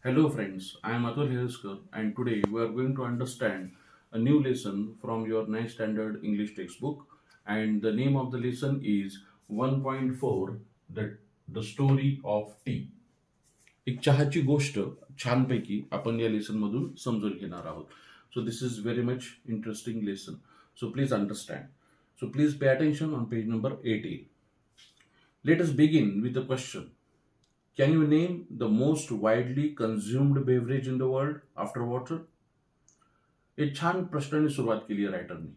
Hello friends, I am Atul Hirskar and today we are going to understand a new lesson from your 9th standard English textbook, and the name of the lesson is 1.4, the story of tea. एक चहाची गोष्ट छानपैकी आपण या lesson मधून समजून घेणार आहोत. So this is very much interesting lesson. So please understand. So please pay attention on page number 18. Let us begin with a question. Can you name the most widely consumed beverage in the world after water? एक छान प्रश्नाने सुरुवात केली आहे रायटरने.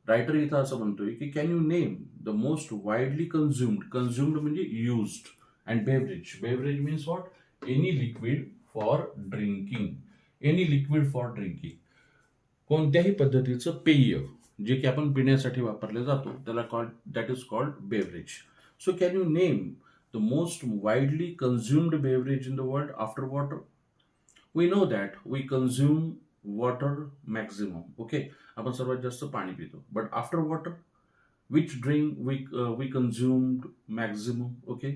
Writer इथं असं म्हणतोय की can you name the most widely consumed म्हणजे used, and beverage means what, any liquid for drinking. Any liquid for drinking, कोणत्याही पद्धतीचं पेय जे की आपण पिण्यासाठी वापरले जातो त्याला that is called beverage. So can you name the most widely consumed beverage in the world after water? We know that we consume water maximum. Okay, आपण सर्वात जास्त पाणी पितो. But after water, which drink we consumed maximum? Okay,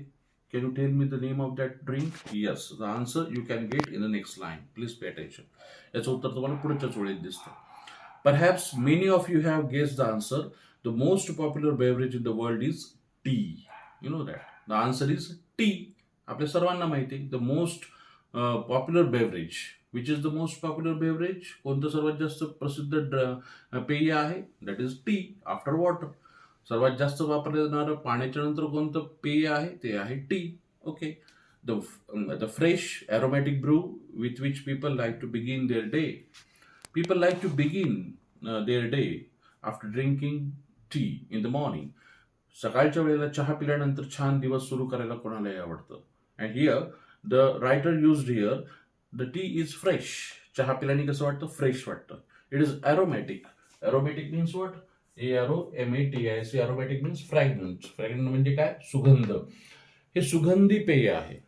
can you tell me the name of that drink? Yes, the answer you can get in the next line. Please pay attention. याचं उत्तर तुम्हाला पुढच्याच ओळीत दिसतं. Perhaps many of you have guessed the answer. The most popular beverage in the world is tea. You know that. The answer is tea. आपल्या सर्वांना माहिती आहे. The most popular beverage. Which is the most popular beverage? कोणतं सर्वात जास्त प्रसिद्ध पेय आहे? That is tea after water. सर्वात जास्त वापरलं जाणारं पाण्याच्या नंतर कोणतं पेय आहे? ते आहे T. Okay, the fresh aromatic brew with which people like to begin their day. People like to begin their day after drinking tea in the morning. सकाळच्या वेळेला चहा पिल्यानंतर छान दिवस सुरू करायला कोणालाही आवडतं. And here the writer used here the T is fresh. चहा पिल्याने कसं वाटतं? फ्रेश वाटतं. It is aromatic. Aromatic means what? AROMATIC. Aromatic means फ्रॅग्रंट. फ्रॅग्रंट म्हणजे काय? सुगंध. हे सुगंधी पेय आहे.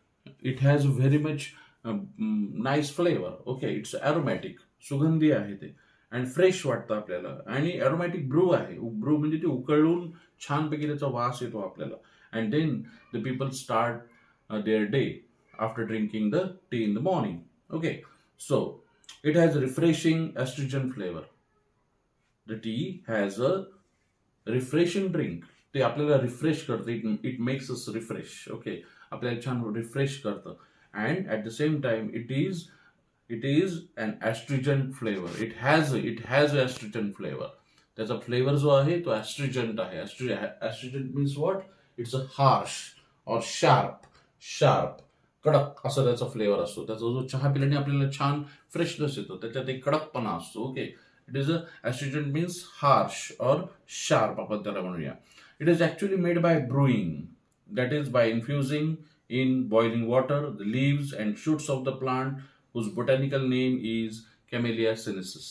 It has very much nice flavour. Okay, it's aromatic. सुगंधी आहे ते, अँड फ्रेश वाटतं आपल्याला. आणि अरोमॅटिक ब्रू आहे. ब्रू म्हणजे ते उकळून छानपैकी त्याचा वास येतो आपल्याला. And then the people start their day after drinking the tea in the morning. Okay, so it has refreshing astringent flavour. The tea has a refreshing drink. ते आपल्याला रिफ्रेश करतं. It makes us refresh. Okay, आपल्याला छान refresh करतं. And at the same time it is an astringent flavour. It has a astringent flavour. त्याचा flavour जो आहे तो ॲस्ट्रिजंट आहे. Astringent means what? It's a harsh और शार्प, कडक असा त्याचा फ्लेवर असतो. त्याचा जो चहा पिल्याने आपल्याला छान फ्रेशनेस येतो, त्याच्यात एक कडकपणा असतो. Okay, it is a astringent means harsh or sharp आपण त्याला म्हणूया. It is actually made by brewing, that is by infusing in boiling water the leaves and shoots of the plant whose botanical name is Camellia sinensis.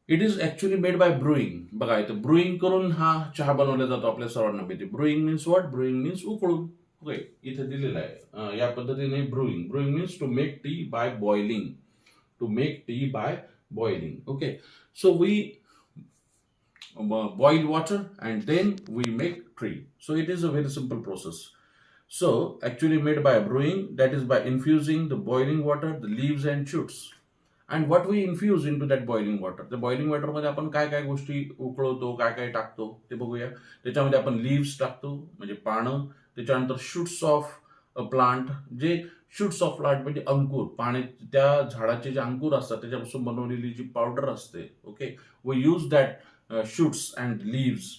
It is actually made by brewing. बघा इथं ब्रुईंग करून हा चहा बनवला जातो. आपल्या सर्वांना माहिती. Brewing means what? Brewing means उकळून. ओके, इथे दिलेलं आहे या पद्धतीने brewing means to make tea by boiling. To make tea by boiling. Okay, so we boil water and then we make tea. So it is a very simple process. So actually made by brewing, that is by infusing the boiling water, the leaves and shoots. And what we infuse into that boiling water? The boiling water मध्ये आपण काय काय गोष्टी उकळवतो, काय काय टाकतो ते बघूया. त्याच्यामध्ये आपण लीव्स टाकतो म्हणजे पानं. त्याच्यानंतर शूट्स ऑफ अ प्लांट. जे शूट्स ऑफ प्लांट म्हणजे अंकुर, पाणी, त्या झाडाचे जे अंकुर असतात त्याच्यापासून बनवलेली जी पावडर असते. Okay, we use that shoots and leaves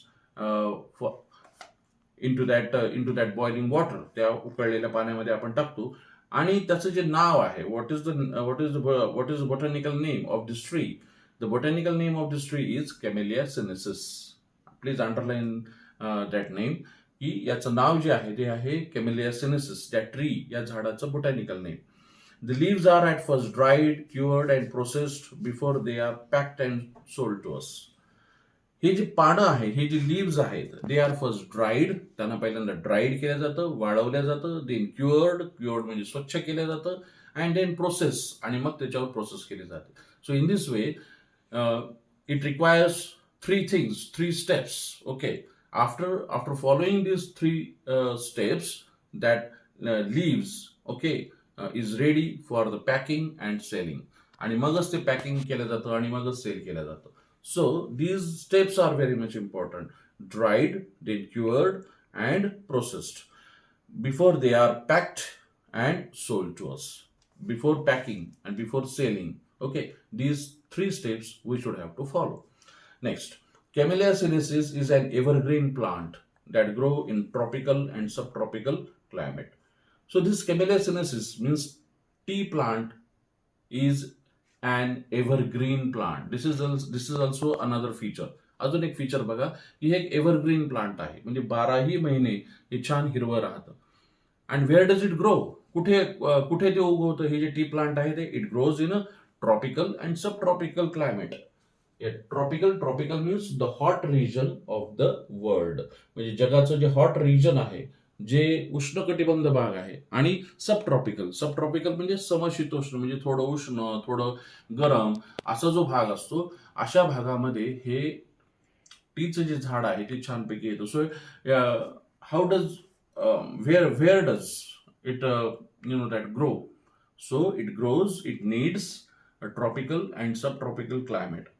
into that boiling water. त्या उकळलेल्या पाण्यामध्ये आपण टाकतो. आणि त्याचं जे नाव आहे, what is the botanical name of this tree? The botanical name of this tree is Camellia sinensis. Please underline that name. की याचं नाव जे आहे ते आहे Camellia sinensis. त्या ट्री या झाडाचं botanical name. The leaves are at first dried, cured and processed before they are packed and sold to us. हे जे पानं आहे, हे जे लीव्स आहेत, दे आर फर्स्ट ड्राईड. त्यांना पहिल्यांदा ड्राईड केलं जातं, वाळवलं जातं. देन क्युअर्ड म्हणजे स्वच्छ केलं जातं. अँड देन प्रोसेस, आणि मग त्याच्यावर प्रोसेस केली जाते. So in this way it requires three steps. Okay, after following these three steps, that leaves, okay, is ready for the packing and selling. आणि मगच ते पॅकिंग केलं जातं आणि मगच सेल केलं जातं. So these steps are very much important. Dried, then cured and processed before they are packed and sold to us. Before packing and before selling. Okay, these three steps we should have to follow. Next, Camellia sinensis is an evergreen plant that grow in tropical and subtropical climate. So this Camellia sinensis means tea plant is an evergreen plant. This is also another feature. अजून एक feature बघा, ही एक evergreen plant आहे, म्हणजे 12ही महिने हे छान हिरवं राहतं. And where does it grow? कुठे कुठे ते उगवतं? हे जे टी प्लांट आहे ते it grows in a tropical and subtropical climate. Tropical means the hot region of the world, म्हणजे जगाचं जे हॉट रिजन आहे, जे उष्णकटिबंध भाग आहे, आणि सब ट्रॉपिकल म्हणजे समशीतोष्ण, म्हणजे थोडं उष्ण थोडं गरम असा जो भाग असतो, अशा भागामध्ये हे टीचं जे झाड आहे ते छानपैकी येतं. So how does where does it that grow? So it grows, it needs a tropical and subtropical climate.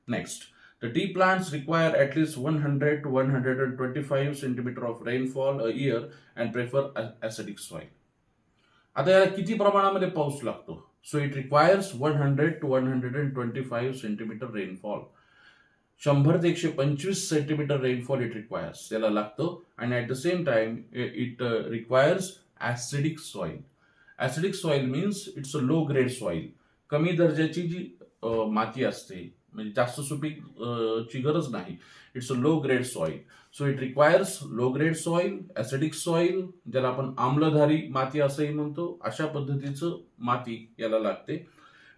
Next, the tea plants require at least 100 to 125 centimeter of rainfall a year and prefer acidic soil. आता याला किती प्रमाणामध्ये पाऊस लागतो? So it requires 100 to 125 centimeter rainfall. 100 ते 125 centimetre rainfall it requires, त्याला लागतं. आणि at the same time it requires acidic soil. Acidic soil means it's a low grade soil. कमी दर्जाची जी माती असते, म्हणजे जास्त सुपीक ची गरज नाही. It's a low grade soil. So it requires low grade soil, acidic soil, ज्याला आपण आम्लधारी माती असंही म्हणतो, अशा पद्धतीचं माती याला लागते.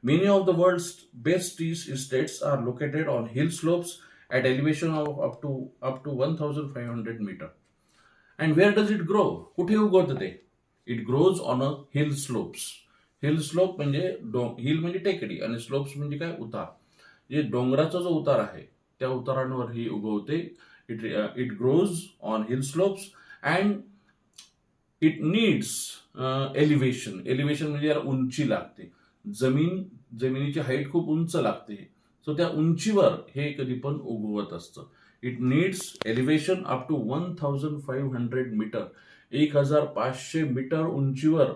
Many of the world's best tea estates are located on hill slopes at elevation of up to 1,500 meter. And where does it grow? कुठे उगवतं ते? It grows on a hill slopes. Hill slope म्हणजे hill म्हणजे टेकडी आणि slopes म्हणजे काय? उतार. जे डोंगराचा जो उतार आहे त्या उतारांवर ही उगवते. It grows on hill slopes and it needs elevation. Elevation म्हणजे याला उंची लागते. जमिनीची हाईट खूप उंच लागते. सो त्या उंचीवर हे कधी पण उगवत असतं. It needs elevation up to 1,500 meter. 1,500 meter उंचीवर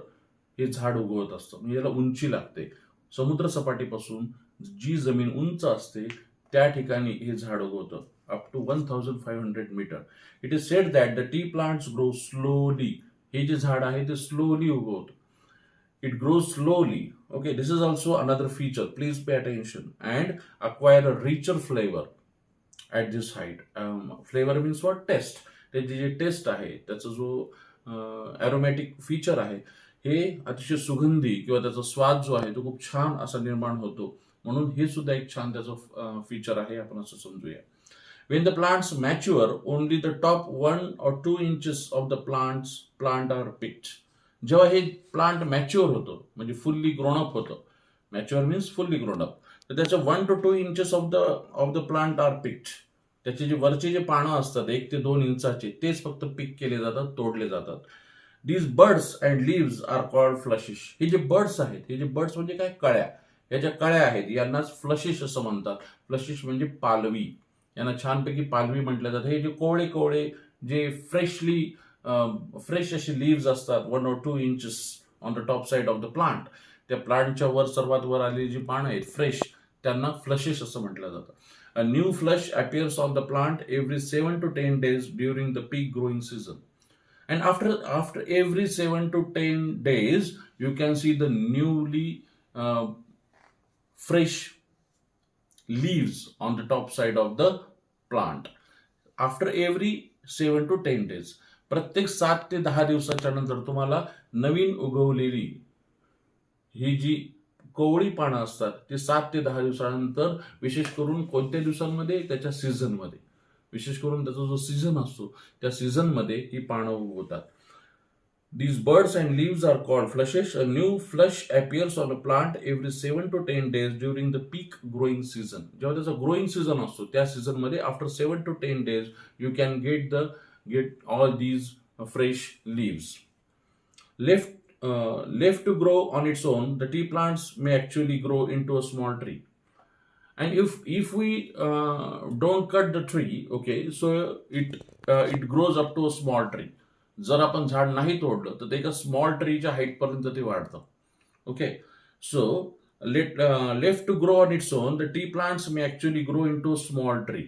हे झाड उगवत असतं, म्हणजे याला उंची लागते. समुद्र सपाटीपासून जी जमीन उंच असते त्या ठिकाणी हे झाड उगवतं up to 1,500 meter. It is said that the tea plants grow slowly. हे जे झाड आहे ते स्लोली उगवतं. It grows slowly. Okay, this is also another feature. Please pay attention and acquire a richer flavor at this height. Flavor means what? Taste. त्याची जे taste आहे, त्याचा जो अरोमॅटिक फीचर आहे, हे अतिशय सुगंधी किंवा त्याचा स्वाद जो आहे तो खूप छान असा निर्माण होतो. म्हणून हे सुद्धा एक छान त्याचं फीचर आहे, आपण असं समजूया. When the plants mature, only the top 1 or 2 inches of the plant are picked. जेव्हा हे प्लांट मॅच्युअर होतं, म्हणजे फुल्ली ग्रोनअप होतं, मॅच्युअर मीन्स फुल्ली ग्रोनअप, तर त्याच्या 1 to 2 inches of the plant are picked. त्याचे जे वरचे जे पानं असतात 1 ते 2 इंचाचे, तेच फक्त पिक केले जातात, तोडले जातात. These birds and leaves are called flushes. हे जे बर्ड्स आहेत, हे जे बर्ड्स म्हणजे काय? कळ्या. या ज्या कळ्या आहेत यांनाच फ्लशिश असं म्हणतात. फ्लशिश म्हणजे पालवी. यांना छानपैकी पालवी म्हटलं जातं. हे जे कोवळे जे फ्रेश अशी लीव्स असतात 1 or 2 inches on the top side of the plant, त्या प्लांटच्या सर्वात वर आलेली जी पानं आहेत फ्रेश, त्यांना फ्लशेस असं म्हटलं जातं. A new flush appears on the plant every 7 to 10 days during the peak growing season. And after every 7 to 10 days you can see the newly fresh leaves on the top side of the plant after every 7 to 10 days. प्रत्येक 7 ते 10 दिवसाच्या नंतर तुम्हाला नवीन उगवलेली ही जी कोवळी पानं असतात ते 7 ते 10 दिवसानंतर, विशेष करून कोणत्या दिवसांमध्ये? त्याच्या सीझनमध्ये. विशेष करून त्याचा जो सीझन असतो त्या सीझनमध्ये ही पानं उगवतात. These birds and leaves are called flushes. A new flush appears on a plant every 7 to 10 days during the peak growing season. जेव्हा त्याचा ग्रोईंग सीझन असतो त्या सीझन मध्ये after 7 to 10 days you can get all these fresh leaves. left to grow on its own, the tea plants may actually grow into a small tree. And if we don't cut the tree, okay, so it grows up to a small tree. जर आपण झाड नाही तोडलं तर ते एका small ट्रीच्या height पर्यंत ते वाढतं. Okay, so left to grow on its own, the tea plants may actually grow into small tree.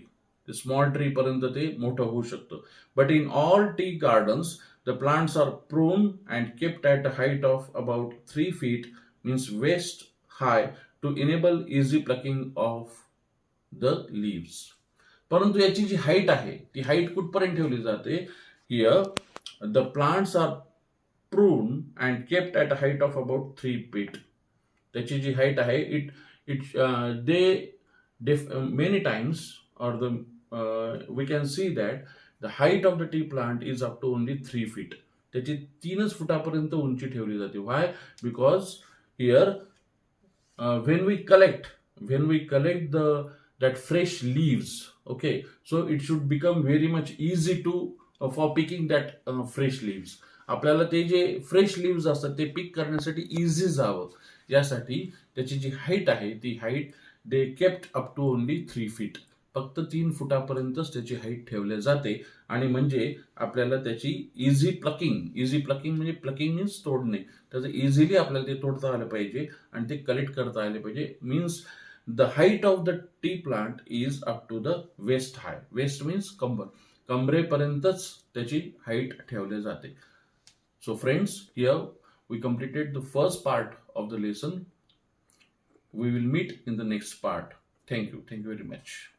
Small tree पर्यंत ते मोठं होऊ शकतं. But in all tea gardens the plants are prune and kept at a height of about 3 feet, means waist high, to enable easy plucking of the leaves. परंतु याची जी height आहे ती height कुठपर्यंत ठेवली जाते? Here the plants are prune and kept at a height of about 3 feet. त्याची जी height आहे it it they many times or the we can see that the height of the tea plant is up to only 3 feet. त्याची 3च फुटापर्यंत उंची ठेवली जाते. Why? Because here when we collect that fresh leaves, okay, so it should become very much easy to for picking that fresh leaves. आपल्याला ते जे fresh leaves असतात ते पिक करण्यासाठी इझी जावं यासाठी त्याची जी हाईट आहे ती height they kept up to only 3 feet. फक्त 3 फुटापर्यंतच त्याची हाईट ठेवली जाते. आणि म्हणजे आपल्याला त्याची इझी प्लकिंग म्हणजे प्लकिंग मीन्स तोडणे, त्याचं इझिली आपल्याला ते तोडता आलं पाहिजे आणि ते कलेक्ट करता आले पाहिजे. Means the height of the tea plant is up to the waist high. Waist means कमरेपर्यंतच त्याची हाईट ठेवली जाते. So friends, here we completed the first part of the lesson. We will meet in the next part. Thank you very much.